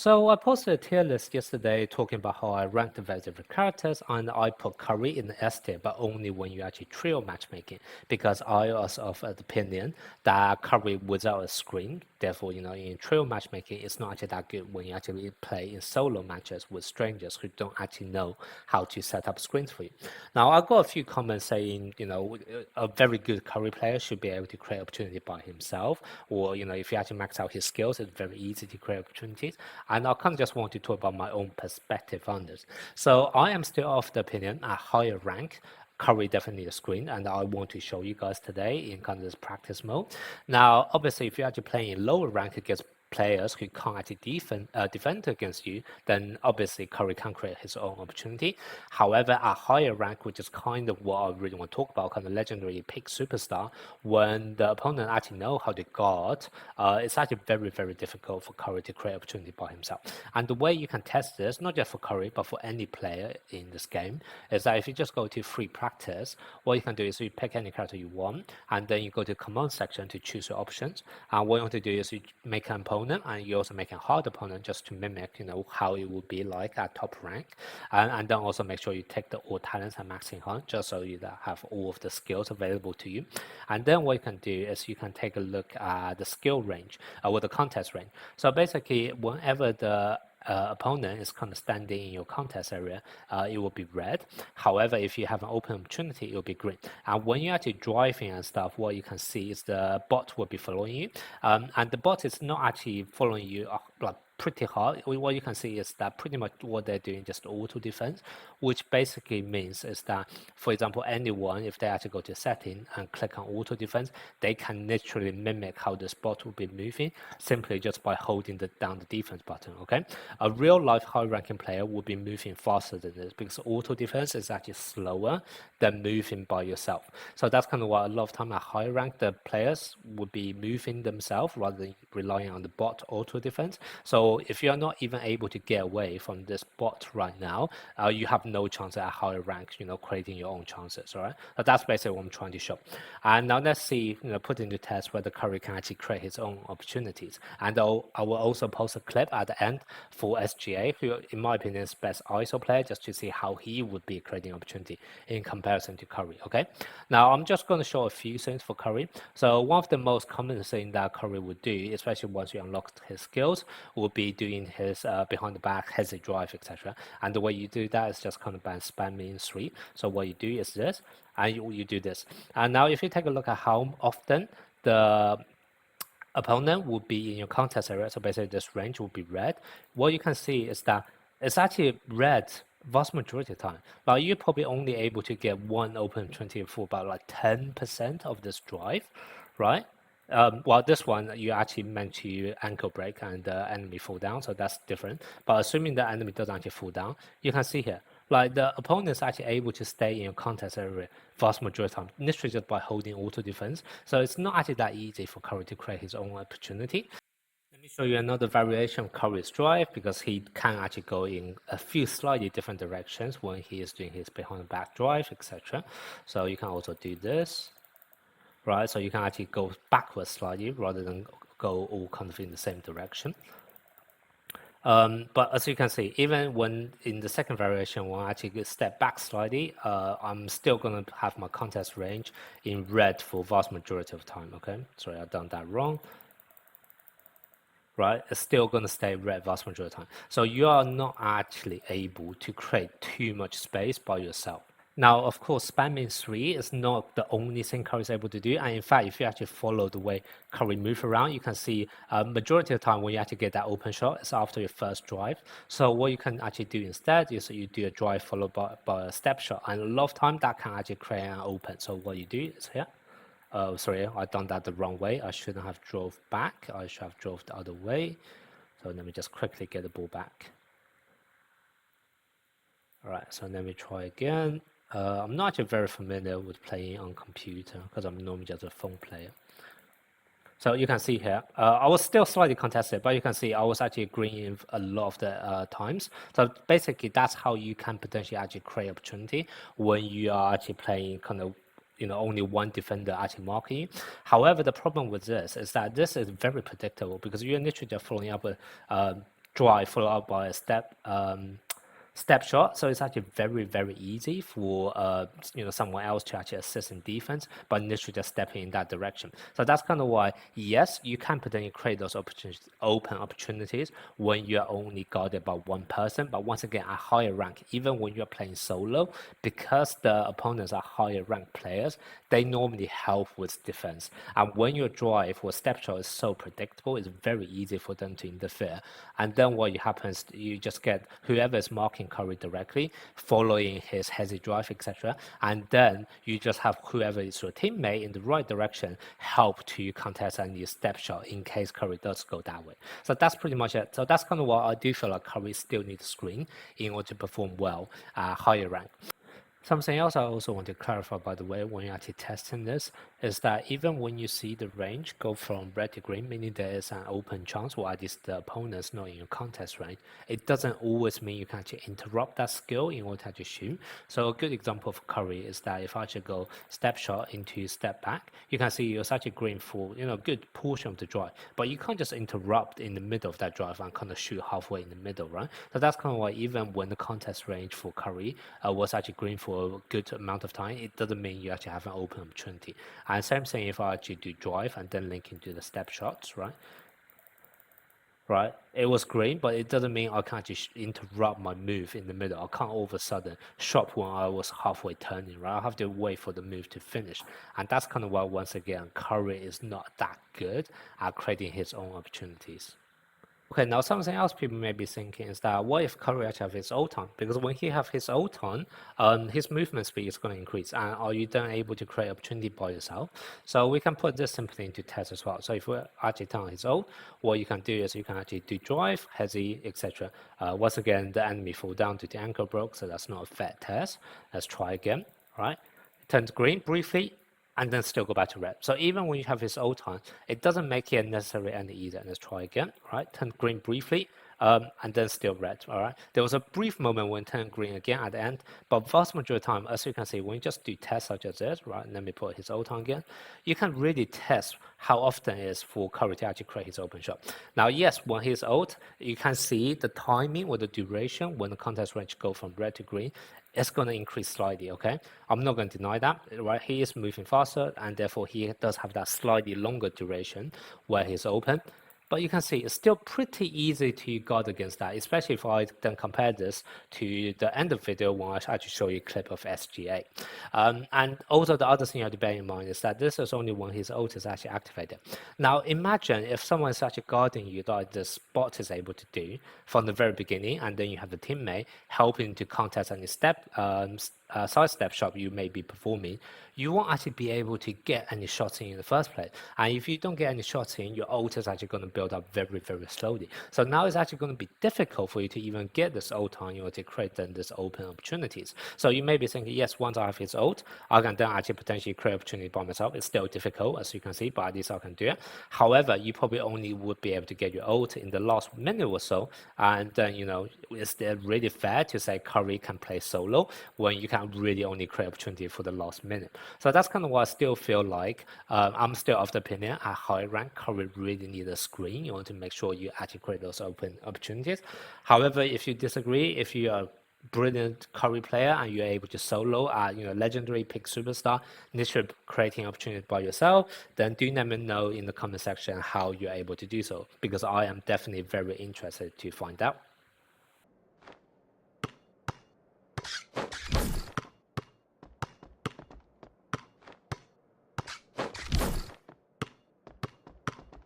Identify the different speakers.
Speaker 1: So I posted a tier list yesterday talking about how I ranked the very different characters, and I put Curry in the S tier, but only when you actually trio matchmaking, because I was of the opinion that Curry without a screen, therefore, in trio matchmaking, it's not actually that good when you actually play in solo matches with strangers who don't actually know how to set up screens for you. Now, I got a few comments saying, a very good Curry player should be able to create opportunity by himself, or, if you actually max out his skills, it's very easy to create opportunities. And I kind of just want to talk about my own perspective on this. So I am still of the opinion at higher rank, Curry definitely a screen, and I want to show you guys today in kind of this practice mode. Now, obviously, if you're actually playing in lower rank against players who can't actually defend against you, then obviously Curry can create his own opportunity. However, at higher rank, which is kind of what I really want to talk about, kind of legendary pick superstar, when the opponent actually know how to guard, it's actually very, very difficult for Curry to create opportunity by himself. And the way you can test this, not just for Curry, but for any player in this game, is that if you just go to free practice, what you can do is you pick any character you want, and then you go to command section to choose your options. And what you want to do is you make an opponent, and you also make a hard opponent just to mimic, how it would be like at top rank. And then also make sure you take the all talents and maxing hunt, just so you have all of the skills available to you. And then what you can do is you can take a look at the skill range, or the contest range. So basically, whenever the opponent is kind of standing in your contest area, it will be red. However, if you have an open opportunity, it will be green. And when you're actually driving and stuff, what you can see is the bot will be following you. And the bot is not actually following you like pretty hard. What you can see is that pretty much what they're doing just auto defense, which basically means is that, for example, anyone, if they actually go to setting and click on auto defense, they can literally mimic how the bot will be moving simply just by holding down the defense button. Okay, a real life high ranking player will be moving faster than this because auto defense is actually slower than moving by yourself. So that's kind of why a lot of time at high rank the players would be moving themselves rather than relying on the bot auto defense. So if you're not even able to get away from this bot right now, you have no chance at higher rank, creating your own chances. All right, so that's basically what I'm trying to show. And now let's see, put into test whether Curry can actually create his own opportunities. And I will also post a clip at the end for SGA, who in my opinion is best ISO player, just to see how he would be creating opportunity in comparison to Curry. Okay, now I'm just going to show a few things for Curry. So one of the most common thing that Curry would do, especially once you unlock his skills, would be doing his behind the back hesitate drive, etc. And the way you do that is just kind of by spamming 3. So what you do is this, and you do this. And now if you take a look at how often the opponent will be in your contest area, so basically this range will be red, what you can see is that it's actually red vast majority of the time. Like you're probably only able to get one open 20 for about like 10% of this drive, right? Well, this one you actually meant to ankle break and the enemy fall down, so that's different. But assuming the enemy doesn't actually fall down, you can see here, like the opponent is actually able to stay in your contest area vast majority of the time, literally just by holding auto defense. So it's not actually that easy for Curry to create his own opportunity. Let me show you another variation of Curry's drive, because he can actually go in a few slightly different directions when he is doing his behind the back drive, etc. So you can also do this, right? So you can actually go backwards slightly rather than go all kind of in the same direction. But as you can see, even when in the second variation, when I actually step back slightly, I'm still going to have my contest range in red for vast majority of the time. Okay, sorry, I've done that wrong. Right, it's still going to stay red vast majority of the time. So you are not actually able to create too much space by yourself. Now, of course, spamming 3 is not the only thing Curry is able to do. And in fact, if you actually follow the way Curry move around, you can see majority of the time when you actually get that open shot, it's after your first drive. So what you can actually do instead is you do a drive followed by a step shot. And a lot of time that can actually create an open. So what you do is here. Oh, sorry, I done that the wrong way. I shouldn't have drove back. I should have drove the other way. So let me just quickly get the ball back. All right, so let me try again. I'm not actually very familiar with playing on computer because I'm normally just a phone player. So you can see here, I was still slightly contested, but you can see I was actually agreeing a lot of the times. So basically, that's how you can potentially actually create opportunity when you are actually playing kind of only one defender actually marking you. However, the problem with this is that this is very predictable because you're literally just following up with drive followed up by a step shot. So it's actually very, very easy for someone else to actually assist in defense, but literally just stepping in that direction. So that's kind of why, yes, you can potentially create those open opportunities when you're only guarded by one person. But once again, at higher rank, even when you're playing solo, because the opponents are higher ranked players, they normally help with defense. And when your drive or step shot is so predictable, it's very easy for them to interfere. And then what happens, you just get whoever is marking Curry directly, following his heavy drive, etc. And then you just have whoever is your teammate in the right direction help to contest any step shot in case Curry does go that way. So that's pretty much it. So that's kind of what I do feel like Curry still needs screen in order to perform well at higher rank. Something else I also want to clarify, by the way, when you're actually testing this, is that even when you see the range go from red to green, meaning there is an open chance, or at least the opponent's not in your contest range, it doesn't always mean you can actually interrupt that skill in order to actually shoot. So a good example of Curry is that if I actually go step shot into step back, you can see it's actually green for a good portion of the drive, but you can't just interrupt in the middle of that drive and kind of shoot halfway in the middle, right? So that's kind of why even when the contest range for Curry was actually green for a good amount of time, it doesn't mean you actually have an open opportunity. And same thing if I actually do drive and then link into the step shots, right? Right, it was green, but it doesn't mean I can't just interrupt my move in the middle. I can't all of a sudden shop when I was halfway turning, right? I have to wait for the move to finish. And that's kind of why, once again, Curry is not that good at creating his own opportunities. Okay, now something else people may be thinking is that what if Curry actually have his ult on? Because when he have his ult on, his movement speed is going to increase. And are you then able to create opportunity by yourself? So we can put this simply into test as well. So if we actually turn on his ult, what you can do is you can actually do drive, hezi, etc. Once again, the enemy fall down to the ankle broke, so that's not a fair test. Let's try again, right? Turn to green briefly, and then still go back to red. So even when you have his ult on, it doesn't make it necessarily any easier. Let's try again, right? Turn green briefly, and then still red, all right? There was a brief moment when turn green again at the end, but vast majority of the time, as you can see, when you just do tests such as this, right? Let me put his ult on again. You can really test how often it is for Curry to actually create his open shot. Now, yes, when his ult, you can see the timing or the duration when the contest range go from red to green, it's going to increase slightly, okay? I'm not going to deny that, right? He is moving faster, and therefore he does have that slightly longer duration where he's open. But you can see it's still pretty easy to guard against that, especially if I then compare this to the end of the video when I actually show you a clip of SGA. And also the other thing you have to bear in mind is that this is only when his ult is actually activated. Now imagine if someone is actually guarding you like this bot is able to do from the very beginning, and then you have the teammate helping to contest any side step shot you may be performing, you won't actually be able to get any shots in the first place. And if you don't get any shots in, your ult is actually going to build up very, very slowly. So now it's actually going to be difficult for you to even get this ult on you or to create then this open opportunities. So you may be thinking, yes, once I have his ult, I can then actually potentially create opportunity by myself. It's still difficult, as you can see, but at least I can do it. However, you probably only would be able to get your ult in the last minute or so. And then, is it really fair to say Curry can play solo when you can really only create opportunity for the last minute? So that's kind of why I still feel like I'm still of the opinion at high rank, Curry really need a screen. You want to make sure you actually create those open opportunities. However, if you disagree, if you are brilliant Curry player and you're able to solo legendary pick superstar, literally creating opportunity by yourself, then do let me know in the comment section how you're able to do so, because I am definitely very interested to find out.